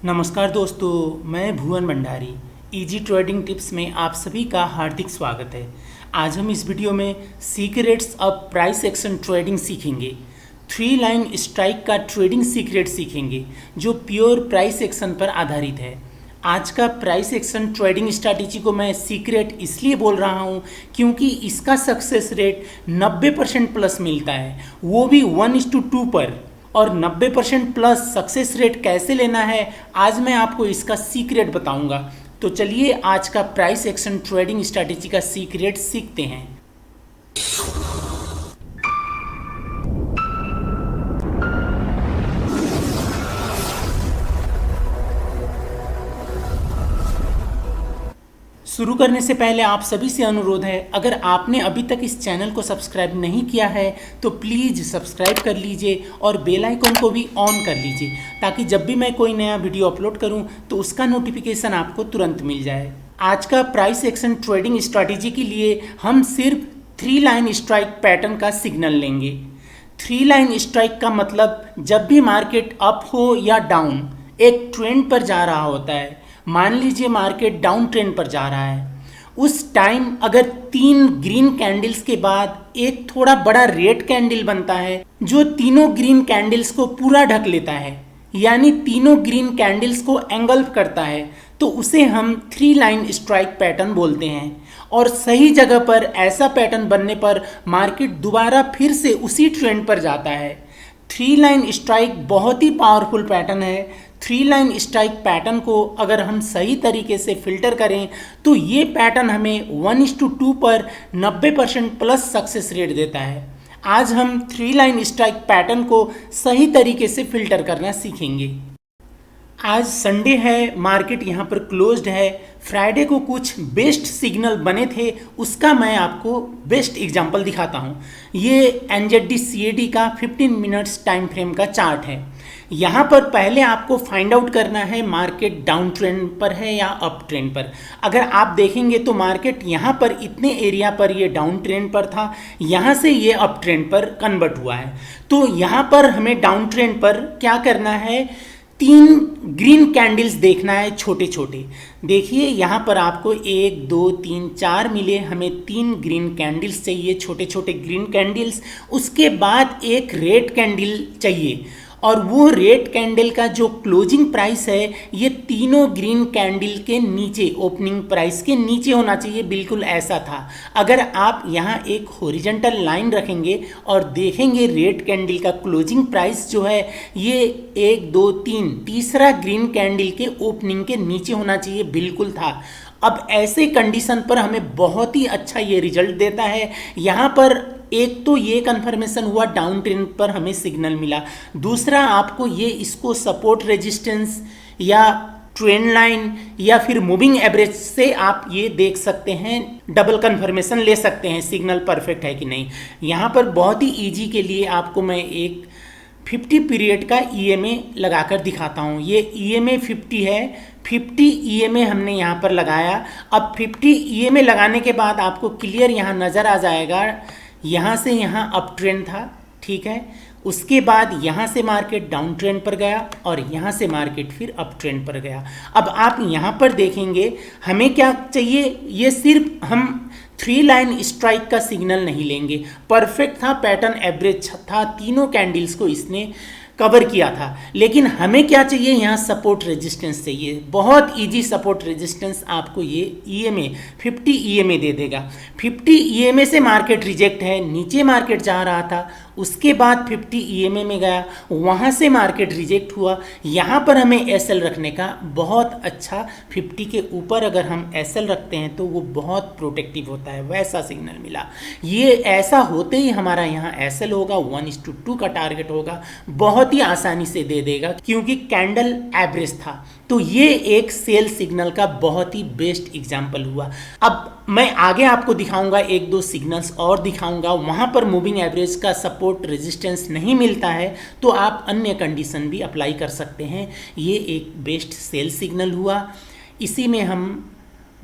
नमस्कार दोस्तों, मैं भुवन भंडारी। इजी ट्रेडिंग टिप्स में आप सभी का हार्दिक स्वागत है। आज हम इस वीडियो में secrets of price action trading सीखेंगे। 3 लाइन स्ट्राइक का ट्रेडिंग सीक्रेट सीखेंगे जो प्योर प्राइस एक्शन पर आधारित है। आज का प्राइस एक्शन ट्रेडिंग स्ट्रैटेजी को मैं सीक्रेट इसलिए बोल रहा हूँ क्योंकि इसका सक्सेस रेट 90% प्लस मिलता है, वो भी 1:2 पर। और 90% प्लस सक्सेस रेट कैसे लेना है आज मैं आपको इसका सीक्रेट बताऊंगा। तो चलिए आज का प्राइस एक्शन ट्रेडिंग स्ट्रैटेजी का सीक्रेट सीखते हैं। शुरू करने से पहले आप सभी से अनुरोध है, अगर आपने अभी तक इस चैनल को सब्सक्राइब नहीं किया है तो प्लीज़ सब्सक्राइब कर लीजिए और बेल आइकन को भी ऑन कर लीजिए ताकि जब भी मैं कोई नया वीडियो अपलोड करूं तो उसका नोटिफिकेशन आपको तुरंत मिल जाए। आज का प्राइस एक्शन ट्रेडिंग स्ट्रैटेजी के लिए हम सिर्फ 3 लाइन स्ट्राइक पैटर्न का सिग्नल लेंगे। 3 लाइन स्ट्राइक का मतलब जब भी मार्केट अप हो या डाउन एक ट्रेंड पर जा रहा होता है, मान लीजिए मार्केट डाउन ट्रेंड पर जा रहा है, उस टाइम अगर 3 ग्रीन कैंडल्स के बाद एक थोड़ा बड़ा रेड कैंडल बनता है जो तीनों ग्रीन कैंडल्स को पूरा ढक लेता है, यानी तीनों ग्रीन कैंडल्स को एंगल्फ करता है, तो उसे हम 3 लाइन स्ट्राइक पैटर्न बोलते हैं। और सही जगह पर ऐसा पैटर्न बनने पर मार्केट दोबारा फिर से उसी ट्रेंड पर जाता है। 3 लाइन स्ट्राइक बहुत ही पावरफुल पैटर्न है। 3 लाइन स्ट्राइक पैटर्न को अगर हम सही तरीके से फिल्टर करें तो ये पैटर्न हमें 1:2 पर 90% प्लस सक्सेस रेट देता है। आज हम 3 लाइन स्ट्राइक पैटर्न को सही तरीके से फिल्टर करना सीखेंगे। आज संडे है, मार्केट यहाँ पर क्लोज्ड है। फ्राइडे को कुछ बेस्ट सिग्नल बने थे, उसका मैं आपको बेस्ट एग्जांपल दिखाता हूँ। ये NZD CAD का 15 मिनट्स टाइम फ्रेम का चार्ट है। यहाँ पर पहले आपको फाइंड आउट करना है मार्केट डाउन ट्रेंड पर है या अप ट्रेंड पर। अगर आप देखेंगे तो मार्केट यहाँ पर इतने एरिया पर ये डाउन ट्रेंड पर था, यहाँ से ये अप ट्रेंड पर कन्वर्ट हुआ है। तो यहाँ पर हमें डाउन ट्रेंड पर क्या करना है, 3 ग्रीन कैंडल्स देखना है छोटे छोटे। देखिए यहाँ पर आपको 1 2 3 4 मिले, हमें 3 ग्रीन कैंडल्स चाहिए, छोटे छोटे ग्रीन कैंडल्स। उसके बाद एक रेड कैंडल चाहिए और वो रेड कैंडल का जो क्लोजिंग प्राइस है ये तीनों ग्रीन कैंडल के नीचे, ओपनिंग प्राइस के नीचे होना चाहिए। बिल्कुल ऐसा था। अगर आप यहाँ एक हॉरिजॉन्टल लाइन रखेंगे और देखेंगे रेड कैंडल का क्लोजिंग प्राइस जो है ये 1 2 3 तीसरा ग्रीन कैंडल के ओपनिंग के नीचे होना चाहिए, बिल्कुल था। अब ऐसे कंडीशन पर हमें बहुत ही अच्छा ये रिजल्ट देता है। यहाँ पर एक तो ये कंफर्मेशन हुआ डाउन ट्रेंड पर हमें सिग्नल मिला, दूसरा आपको ये इसको सपोर्ट रेजिस्टेंस या ट्रेंड लाइन या फिर मूविंग एवरेज से आप ये देख सकते हैं, डबल कंफर्मेशन ले सकते हैं सिग्नल परफेक्ट है कि नहीं। यहाँ पर बहुत ही ईजी के लिए आपको मैं एक 50 पीरियड का EMA लगाकर दिखाता हूँ। ये EMA 50 है, 50 EMA हमने यहाँ पर लगाया। अब 50 EMA लगाने के बाद आपको क्लियर यहाँ नज़र आ जाएगा, यहाँ से यहाँ अप ट्रेंड था, ठीक है। उसके बाद यहाँ से मार्केट डाउन ट्रेंड पर गया और यहाँ से मार्केट फिर अप ट्रेंड पर गया। अब आप यहाँ पर देखेंगे हमें क्या चाहिए, ये सिर्फ हम 3 लाइन स्ट्राइक का सिग्नल नहीं लेंगे। परफेक्ट था, पैटर्न एवरेज था, तीनों कैंडल्स को इसने कवर किया था। लेकिन हमें क्या चाहिए, यहाँ सपोर्ट रेजिस्टेंस चाहिए। बहुत इजी सपोर्ट रेजिस्टेंस आपको ये EMA 50 EMA दे देगा। 50 EMA से मार्केट रिजेक्ट है, नीचे मार्केट जा रहा था, उसके बाद 50 EMA में गया, वहाँ से मार्केट रिजेक्ट हुआ। यहाँ पर हमें SL रखने का बहुत अच्छा, 50 के ऊपर अगर हम SL रखते हैं तो वो बहुत प्रोटेक्टिव होता है, वैसा सिग्नल मिला। ये ऐसा होते ही हमारा यहाँ SL होगा, 1:2 का टारगेट होगा, बहुत ही आसानी से दे देगा क्योंकि कैंडल एवरेज था। तो ये एक सेल सिग्नल का बहुत ही बेस्ट एग्जांपल हुआ। अब मैं आगे आपको दिखाऊंगा, 1 2 सिग्नल्स और दिखाऊंगा, वहाँ पर मूविंग एवरेज का सपोर्ट रेजिस्टेंस नहीं मिलता है तो आप अन्य कंडीशन भी अप्लाई कर सकते हैं। ये एक बेस्ट सेल सिग्नल हुआ। इसी में हम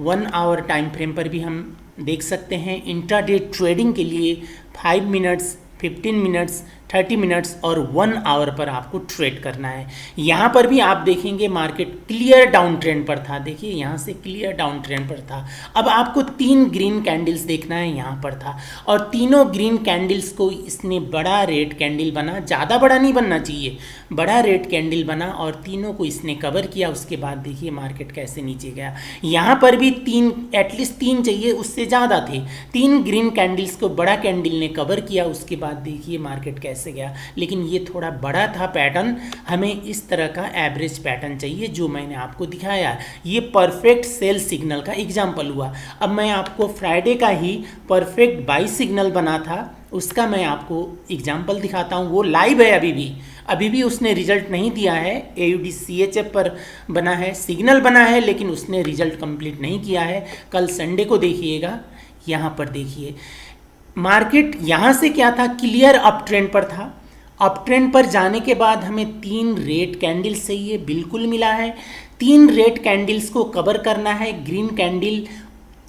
1 आवर टाइम फ्रेम पर भी हम देख सकते हैं। इंट्राडे ट्रेडिंग के लिए 5 मिनट्स 15 मिनट्स 30 मिनट्स और 1 आवर पर आपको ट्रेड करना है। यहाँ पर भी आप देखेंगे मार्केट क्लियर डाउन ट्रेंड पर था। देखिए यहाँ से क्लियर डाउन ट्रेंड पर था। अब आपको 3 ग्रीन कैंडल्स देखना है, यहाँ पर था और तीनों ग्रीन कैंडल्स को इसने बड़ा रेड कैंडल बना, ज़्यादा बड़ा नहीं बनना चाहिए, बड़ा रेड कैंडल बना और तीनों को इसने कवर किया। उसके बाद देखिए मार्केट कैसे नीचे गया। यहाँ पर भी 3, एटलीस्ट 3 चाहिए, उससे ज़्यादा थे। 3 ग्रीन कैंडल्स को बड़ा कैंडल ने कवर किया। उसके बाद देखिए मार्केट कैसे गया। लेकिन ये थोड़ा बड़ा था पैटर्न, हमें इस तरह का एवरेज पैटर्न चाहिए जो मैंने आपको दिखाया। ये परफेक्ट सेल सिग्नल का एग्जाम्पल हुआ। अब मैं आपको फ्राइडे का ही परफेक्ट बाई सिग्नल बना था, उसका मैं आपको एग्जाम्पल दिखाता हूँ। वो लाइव है, अभी भी उसने रिजल्ट नहीं दिया है। AUD CHF पर बना है, सिग्नल बना है, लेकिन उसने रिजल्ट कंप्लीट नहीं किया है। कल संडे को देखिएगा। यहाँ पर देखिए मार्केट यहाँ से क्या था, क्लियर अप ट्रेंड पर था। अप ट्रेंड पर जाने के बाद हमें 3 रेड कैंडल्स चाहिए, बिल्कुल मिला है। 3 रेड कैंडल्स को कवर करना है, ग्रीन कैंडल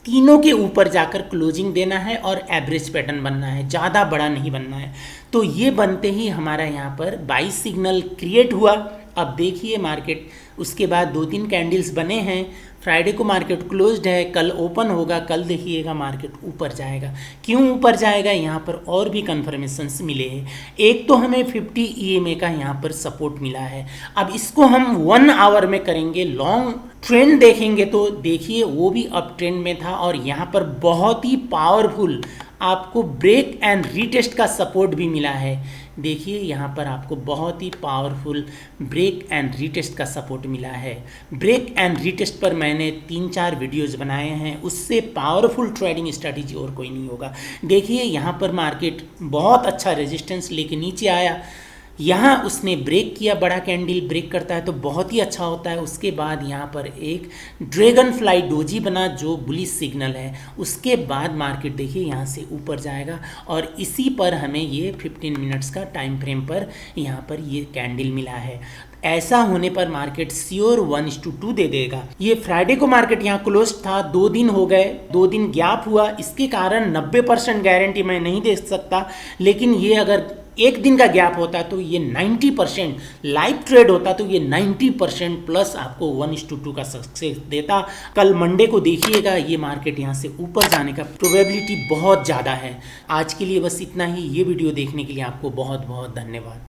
तीनों के ऊपर जाकर क्लोजिंग देना है और एवरेज पैटर्न बनना है, ज़्यादा बड़ा नहीं बनना है। तो ये बनते ही हमारा यहाँ पर बाई सिग्नल क्रिएट हुआ। अब देखिए मार्केट, उसके बाद 2-3 कैंडल्स बने हैं। फ्राइडे को मार्केट क्लोज्ड है, कल ओपन होगा। कल देखिएगा मार्केट ऊपर जाएगा। क्यों ऊपर जाएगा, यहाँ पर और भी कन्फर्मेशंस मिले हैं। एक तो हमें 50 EMA का यहाँ पर सपोर्ट मिला है। अब इसको हम 1 आवर में करेंगे, लॉन्ग ट्रेंड देखेंगे तो देखिए वो भी अप ट्रेंड में था और यहाँ पर बहुत ही पावरफुल आपको ब्रेक एंड रीटेस्ट का सपोर्ट भी मिला है। देखिए यहाँ पर आपको बहुत ही पावरफुल ब्रेक एंड रीटेस्ट का सपोर्ट मिला है। ब्रेक एंड रीटेस्ट पर मैंने 3-4 वीडियोज़ बनाए हैं, उससे पावरफुल ट्रेडिंग स्ट्रैटेजी और कोई नहीं होगा। देखिए यहाँ पर मार्केट बहुत अच्छा रेजिस्टेंस लेके नीचे आया, यहाँ उसने ब्रेक किया, बड़ा कैंडल ब्रेक करता है तो बहुत ही अच्छा होता है। उसके बाद यहाँ पर एक ड्रैगन फ्लाई डोजी बना जो बुलिश सिग्नल है। उसके बाद मार्केट देखिए यहाँ से ऊपर जाएगा और इसी पर हमें ये 15 मिनट्स का टाइम फ्रेम पर यहाँ पर ये कैंडल मिला है। ऐसा होने पर मार्केट श्योर 1:2 दे देगा। ये फ्राइडे को मार्केट यहाँ क्लोज था, 2 दिन हो गए, 2 दिन गैप हुआ, इसके कारण 90% गारंटी मैं नहीं दे सकता। लेकिन ये अगर 1 दिन का गैप होता तो ये 90% लाइव ट्रेड होता तो ये 90% प्लस आपको 1:2 का सक्सेस देता। कल मंडे को देखिएगा ये मार्केट यहाँ से ऊपर जाने का प्रोबेबिलिटी बहुत ज़्यादा है। आज के लिए बस इतना ही। ये वीडियो देखने के लिए आपको बहुत बहुत धन्यवाद।